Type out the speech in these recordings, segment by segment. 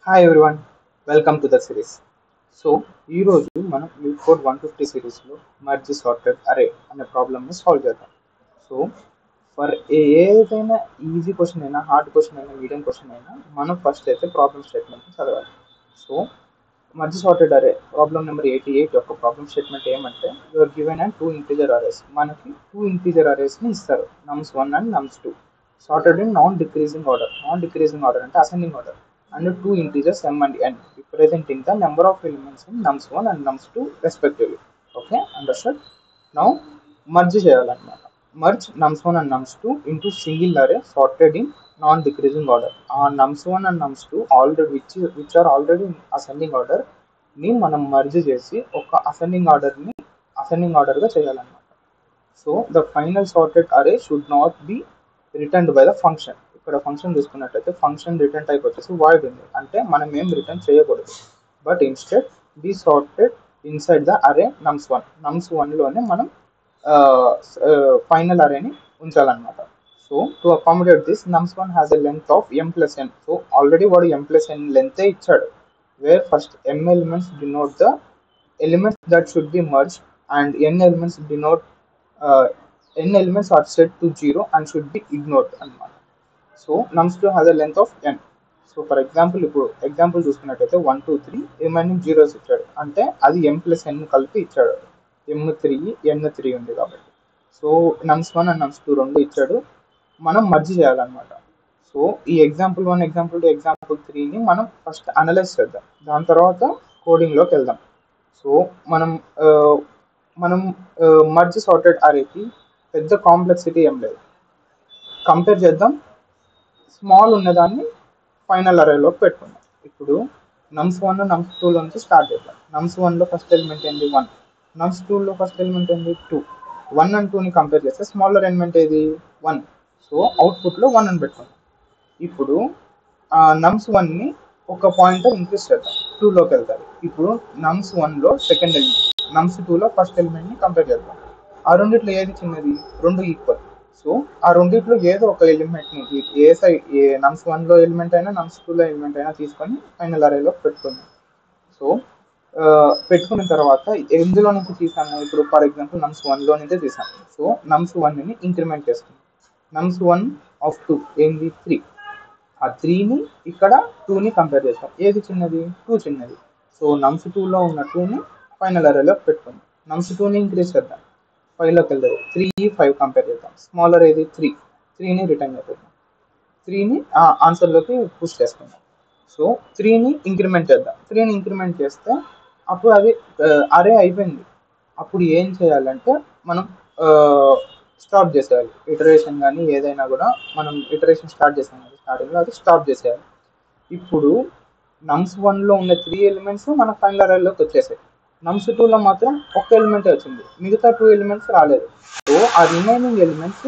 Hi everyone, welcome to the series. So ఈరోజు మనం యూట్ code 150 సిరీస్లో మర్జ్ సార్టెడ్ అరే అనే ప్రాబ్లమ్ని సాల్వ్ చేద్దాం. సో ఫర్ ఏదైనా ఈజీ క్వశ్చన్ అయినా, హార్డ్ క్వశ్చన్ అయినా, మీడియం క్వశ్చన్ అయినా మనం ఫస్ట్ అయితే ప్రాబ్లమ్ స్టేట్మెంట్ చదవాలి. So merge sorted array problem number 88 యొక్క ప్రాబ్లమ్ స్టేట్మెంట్ ఏమంటే your given and two integer arrays. మనకి టూ ఇంటీజర్ అరేస్ని ఇస్తారు, నమ్స్ 1 అండ్ nums 2, sorted in non decreasing order. Non decreasing order అంటే ascending order. And two integers m and n representing the number of elements in nums 1 and nums 2 respectively. Okay, understood? Now merge చేయాలన్నమాట. Merge nums 1 and nums 2 into single array sorted in non-decreasing order. Nums 1 and nums 2 already which are already in ascending order ని మనం merge చేసి ఒక ascending order గా చేయాలన్నమాట. So the final sorted array should not be returned by the function. ఇక్కడ function చూసుకున్నట్లయితే function return type వచ్చేసి void ఉంది, అంటే మనం ఏం రిటర్న్ చేయకూడదు. But instead be sorted inside the array nums 1. Nums 1లోనే మనం ఫైనల్ అరేని ఉంచాలన్నమాట. So to accommodate this nums 1 has a length of m plus n. So already వాడు m ప్లస్ n లెంతే ఇచ్చాడు, where first m elements denote the elements that should be merge and n elements are set to 0 and should be ignored అన్నమాట. So nums 2 has a length of n. So for example ఇప్పుడు example చూసుకున్నట్టయితే 1 2 3 remaining zeros ఇచ్చాడు, అంటే అది m plus n కలిపి ఇచ్చాడు. m3 n3 ఉంది కాబట్టి. సో nums 1 అండ్ nums 2 రెండు ఇచ్చాడు, మనం మర్జ్ చేయాలన్నమాట. సో ఈ ఎగ్జాంపుల్ 1, ఎగ్జాంపుల్ 2, ఎగ్జాంపుల్ 3ని మనం ఫస్ట్ అనలైజ్ చేద్దాం, దాని తర్వాత కోడింగ్లోకి వెళ్దాం. సో మనం మర్జ్ సార్టెడ్ అరేకి పెద్ద కాంప్లెక్సిటీ ఏం లేదు. కంపేర్ చేద్దాం, స్మాల్ ఉన్నదాన్ని ఫైనల్ అరేలోకి పెట్టుకుందాం. ఇప్పుడు నమ్స్ 1 నమ్స్ 2 నుంచి స్టార్ట్ చేద్దాం. నమ్స్ 1లో ఫస్ట్ ఎలిమెంట్ ఏంటి 1, నమ్స్ 2లో ఫస్ట్ ఎలిమెంట్ ఏంటి 2. 1 అండ్ 2ని కంపేర్ చేస్తే స్మాలర్ ఎలిమెంట్ ఏది 1. సో అవుట్పుట్లో 1 అని పెట్టుకుందాం. ఇప్పుడు నమ్స్ 1ని ఒక పాయింటర్ ఇంక్రీజ్ చేద్దాం, 2లోకి వెళ్తారు. ఇప్పుడు నమ్స్ 1లో సెకండ్ ఎలిమెంట్, నమ్స్ 2లో ఫస్ట్ ఎలిమెంట్ని కంపేర్ చేద్దాం. ఆ రెండిట్లో ఏది చిన్నది, రెండు ఈక్వల్. సో ఆ రెండిట్లో ఏదో ఒక ఎలిమెంట్ని ఏ నమ్స్ 1లో ఎలిమెంట్ అయినా నమ్స్ 2లో ఎలిమెంట్ అయినా తీసుకొని ఫైనల్ అరేలో పెట్టుకుందాం. సో పెట్టుకున్న తర్వాత ఎందులో నుంచి తీసాము, ఇప్పుడు ఫర్ ఎగ్జాంపుల్ నమ్స్ 1లో నుంచే తీసాము. సో నమ్స్ 1ని ఇంక్రిమెంట్ చేస్తున్నాం. నమ్స్ 1 ఆఫ్ 2 ఏంది 3. ఆ 3ని ఇక్కడ 2ని కంపేర్ చేస్తాం, ఏది చిన్నది 2 చిన్నది. సో నమ్స్ 2లో ఉన్న 2ని ఫైనల్ అరేలో పెట్టుకుందాం. నమ్స్ 2ని ఇంక్రీజ్ చేద్దాం, 5లోకి వెళ్తుంది. 3 5 కంపేర్ చేద్దాం, స్మాలర్ ఏది 3. 3ని రిటర్న్ చేద్దాం, 3ని ఆన్సర్లోకి పుష్ చేసుకుందాం. సో 3ని ఇంక్రిమెంట్ చేద్దాం, 3ని ఇంక్రిమెంట్ చేస్తే అప్పుడు అది అరే అయిపోయింది. అప్పుడు ఏం చేయాలంటే మనం స్టాప్ చేసేయాలి. ఇటరేషన్ కానీ ఏదైనా కూడా మనం ఇటరేషన్ స్టార్ట్ చేసాం కదా స్టార్టింగ్లో, అది స్టాప్ చేసేయాలి. ఇప్పుడు నమ్స్ 1లో ఉన్న 3 ఎలిమెంట్స్ మన ఫైనల్ అరేలోకి వచ్చేసాయి. నమ్స్ 2లో మాత్రం ఒక ఎలిమెంట్ వచ్చింది, మిగతా 2 ఎలిమెంట్స్ రాలేదు. సో ఆ remaining elements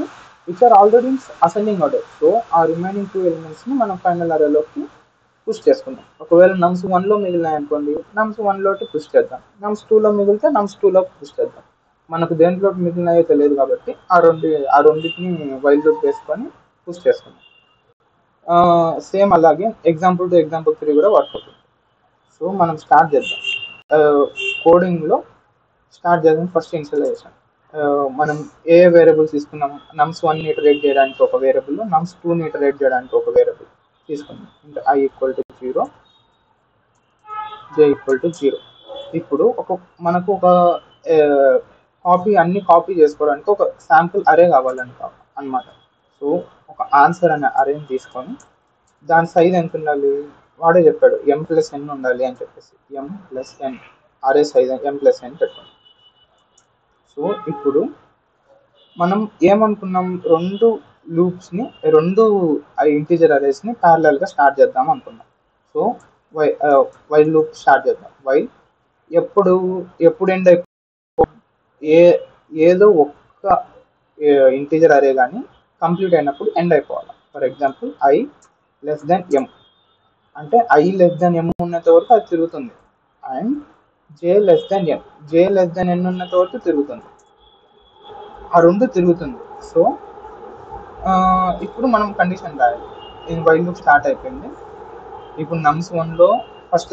which are already ascending order. So ఆ రిమైనింగ్ 2 ఎలిమెంట్స్ని మనం ఫైనల్ అరేలోకి పుష్ చేసుకుందాం. ఒకవేళ నమ్స్ 1లో మిగిలినాయి అనుకోండి, నమ్స్ 1లోకి పుష్ చేద్దాం. నమ్స్ 2లో మిగిలితే నమ్స్ 2లోకి పుష్ చేద్దాం. మనకు దేంట్లోకి మిగిలినాయో తెలియదు కాబట్టి ఆ రెండింటిని వైల్ లూప్ వేసుకొని పుష్ చేసుకుందాం. సేమ్ అలాగే ఎగ్జాంపుల్ 2, ఎగ్జాంపుల్ 3 కూడా వర్క్ అవుతుంది. సో మనం స్టార్ట్ చేద్దాం. కోడింగ్లో స్టార్ట్ చేద్దాం. ఫస్ట్ ఇనిషియలైజేషన్ మనం ఏ వేరియబుల్స్ తీసుకున్నాం, నమ్స్ 1ని ఇటరేట్ చేయడానికి ఒక వేరియబుల్, నమ్స్ 2ని ఇటరేట్ చేయడానికి ఒక వేరియబుల్ తీసుకున్నాం. అంటే i = 0, j = 0. ఇప్పుడు మనకు ఒక అన్ని కాపీ చేసుకోవడానికి ఒక శాంపుల్ అరే కావాలన్నమాట. సో ఒక ఆన్సర్ అనే అరేని తీసుకొని దాని సైజ్ ఎంత ఉండాలి, వాడే చెప్పాడు m ప్లస్ n ఉండాలి అని చెప్పేసి, m ప్లస్ n అరే సైజ్ m ప్లస్ n పెట్టుకోండి. సో ఇప్పుడు మనం ఏమనుకున్నాం, రెండు ఇంటీజర్ అరేస్ని ప్యారలల్గా స్టార్ట్ చేద్దాం అనుకున్నాం. సో వైల్ లూప్ స్టార్ట్ చేద్దాం. వైల్ ఎప్పుడు ఎండ్ ఏదో ఒక్క ఇంటీజర్ అరే కానీ కంప్లీట్ అయినప్పుడు ఎండ్ అయిపోవాలి. ఫర్ ఎగ్జాంపుల్ i m అంటే i m ఉన్నంత వరకు అది తిరుగుతుంది, అండ్ j n ఉన్నంత వరకు తిరుగుతుంది. ఆ రెండు తిరుగుతుంది. సో ఇప్పుడు మనం కండిషన్ రాయాలి. వైల్ లూప్ స్టార్ట్ అయిపోయింది, ఇప్పుడు నమ్స్ 1లో ఫస్ట్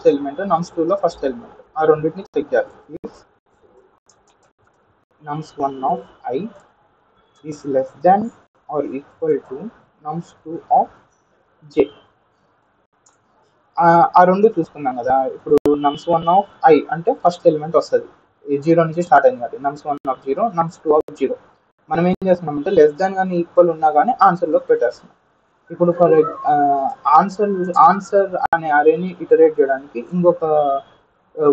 ఎలిమెంట్ నమ్స్ 2లో ఫస్ట్ ఎలిమెంట్ ఆ రెండింటిని చెక్ చేయాలి. nums 1 of I is less than or equal to nums 2 of j. ఆ రెండు చూసుకున్నాం కదా. ఇప్పుడు నమ్స్ 1 ఆఫ్ I అంటే ఫస్ట్ ఎలిమెంట్ వస్తుంది, 0 నుంచి స్టార్ట్ అయింది కాబట్టి నమ్స్ 1 ఆఫ్ 0, నమ్స్ 2 ఆఫ్ 0. మనం ఏం చేస్తున్నామంటే లెస్ దాన్ కానీ ఈక్వల్ ఉన్నా కానీ ఆన్సర్లోకి పెట్టేస్తున్నాం. ఇప్పుడు ఫర్ ఆన్సర్ అనే అరేని ఇటరేట్ చేయడానికి ఇంకొక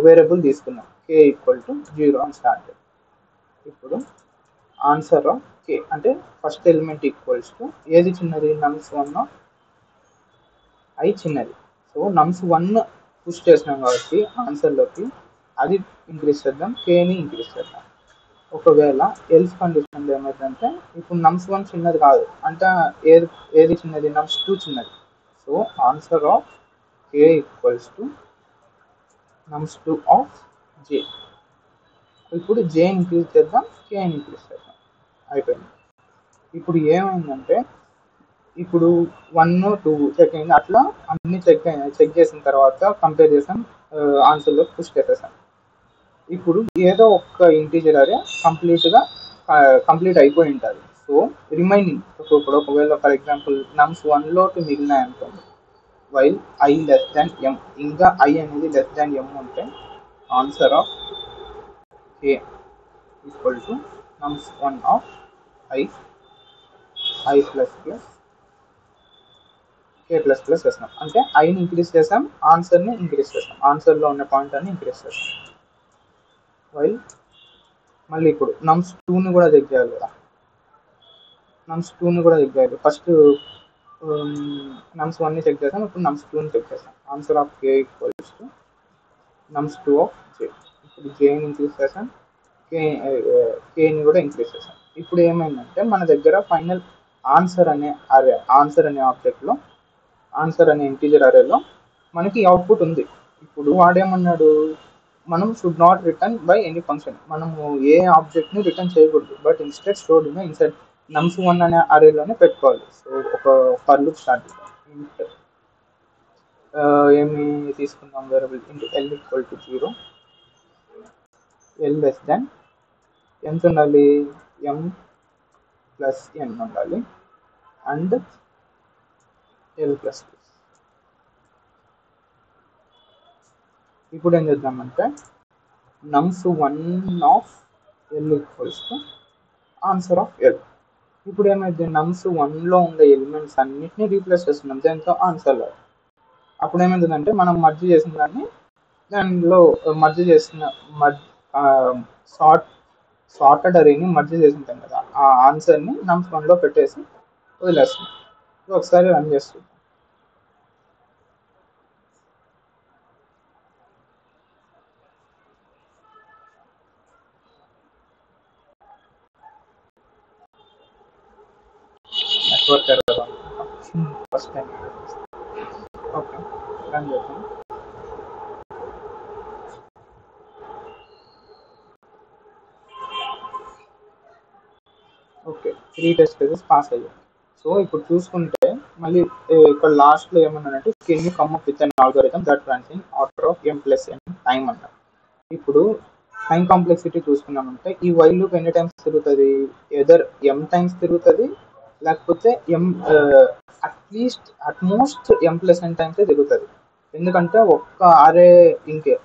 వేరియబుల్ తీసుకున్నాం, k ఈక్వల్ టు 0 అని స్టార్ట్. ఇప్పుడు ఆన్సర్ ఆఫ్ k అంటే ఫస్ట్ ఎలిమెంట్ ఈక్వల్స్ టు ఏది చిన్నది, నమ్స్ 1 ఆఫ్ I చిన్నది. సో నమ్స్ 1 పుష్ చేసినాం కాబట్టి ఆన్సర్లోకి అది ఇంక్రీజ్ చేద్దాం, కేని ఇంక్రీజ్ చేద్దాం. ఒకవేళ ఎల్స్ కండిషన్ ఏమైందంటే ఇప్పుడు నమ్స్ 1 చిన్నది కాదు అంటే ఏది చిన్నది, నమ్స్ 2 చిన్నది. So answer of k equals to నమ్స్ 2 of j. ఇప్పుడు j ఇంక్రీజ్ చేద్దాం, k ఇంక్రీజ్ చేద్దాం, అయిపోయింది. ఇప్పుడు ఏమైందంటే ఇప్పుడు 1, 2 చెక్ అయింది, అట్లా అన్ని చెక్ చేసిన తర్వాత కంపేర్ చేసాం, ఆన్సర్లో పుష్ చేసేసాం. ఇప్పుడు ఏదో ఒక్క ఇంటీజర్ అరే కంప్లీట్ అయిపోయి ఉంటుంది. సో రిమైనింగ్ ఇప్పుడు ఒకవేళ ఫర్ ఎగ్జాంపుల్ నమ్స్ 1లోకి మిగిలినాయి అనుకోండి, while I less than m, ఇంకా I అనేది లెస్ దాన్ m ఉంటే answer of k equal to నమ్స్ 1 of I plus plus k plus plus వేస్తాం. అంటే ఐని ఇంక్రీజ్ చేసాం, ఆన్సర్ని ఇంక్రీజ్ చేస్తాం, ఆన్సర్లో ఉన్న పాయింట్ అని ఇంక్రీజ్ చేస్తాం. వైల్ మళ్ళీ ఇప్పుడు నమ్స్ 2ని కూడా చెక్ చేయాలి కదా, నమ్స్ 2ని కూడా చెక్ చేయాలి. ఫస్ట్ నమ్స్ 1ని చెక్ చేసాం, ఇప్పుడు నమ్స్ 2ని చెక్ చేసాం. Answer of k equals to నమ్స్ 2 of j. ఇప్పుడు jని ఇంక్రీజ్ చేసాం, కేని కూడా ఇంక్రీజ్ చేసాం. ఇప్పుడు ఏమైందంటే మన దగ్గర ఫైనల్ ఆన్సర్ అనే ఆబ్జెక్ట్లో, ఆన్సర్ అనే ఇంటీజర్ అరేలో మనకి అవుట్పుట్ ఉంది. ఇప్పుడు వాడేమన్నాడు, మనం should not written by any function, మనము ఏ ఆబ్జెక్ట్ని రిటర్న్ చేయకూడదు, బట్ ఇన్స్టెడ్ స్టోర్డ్ ఇన్సైడ్ నమ్స్ 1 అనే అరేలోనే పెట్టుకోవాలి. సో ఒక ఫర్ లూప్ స్టార్ట్ చేద్దాం. ఏమి తీసుకుందాం, variable into l equal to 0, l less than ఎంత ఉండాలి, m ప్లస్ n ఉండాలి, అండ్ l ప్లస్. ఇప్పుడు ఏం చేద్దామంటే నమ్స్ 1 of l equals to answer of l. ఇప్పుడు ఏమైంది, నమ్స్ 1లో ఉండే ఎలిమెంట్స్ అన్నిటిని రీప్లేస్ చేస్తున్నాం దాంతో ఆన్సర్లో. అప్పుడు ఏమైందంటే మనం మర్జ్ చేసిన దానిలో మర్జ్ చేసిన సార్టెడ్ అరేని మర్జ్ చేసింటాం కదా, ఆ ఆన్సర్ని నమ్స్ 1లో పెట్టేసి వదిలేస్తున్నాం. ఒకసారి రన్ చేస్తున్నాం. Network error first time. Okay run చేద్దాం. ఓకే 3 టెస్ట్ కేసెస్ పాస్ అయ్యాయి. సో ఇప్పుడు చూసుకుంటే మళ్ళీ ఇక్కడ లాస్ట్లో ఏమన్నానంటే can you come up with an algorithm that runs in order of m plus n time అన్నారు. ఇప్పుడు టైం కాంప్లెక్సిటీ చూసుకున్నామంటే ఈ వైల్ లూప్ ఎన్ని టైమ్స్ తిరుగుతుంది, ఎదర్ m టైమ్స్ తిరుగుతుంది, లేకపోతే at most m plus n times తిరుగుతుంది. ఎందుకంటే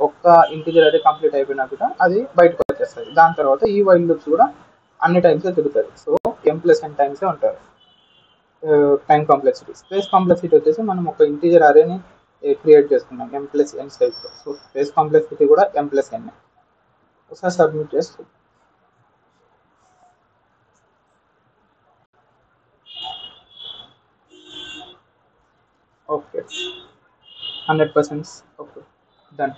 ఒక్క ఇంటిజర్ అరే కంప్లీట్ అయిపోయినా కూడా అది బయటకు వచ్చేస్తుంది. దాని తర్వాత ఈ వైల్ లూప్స్ కూడా అన్ని టైమ్స్ తిరుగుతుంది. సో m ప్లస్ n టైమ్సే ఉంటారు టైం కాంప్లెక్సిటీ. స్పేస్ కాంప్లెక్సిటీ వచ్చేసి మనం ఒక ఇంటిజర్ అరేని క్రియేట్ చేసుకున్నాం m ప్లస్ n సైజ్తో. సో స్పేస్ కాంప్లెక్సిటీ కూడా m ప్లస్ n. ఒకసారి సబ్మిట్ చేసి ఓకే 100%. Okay done.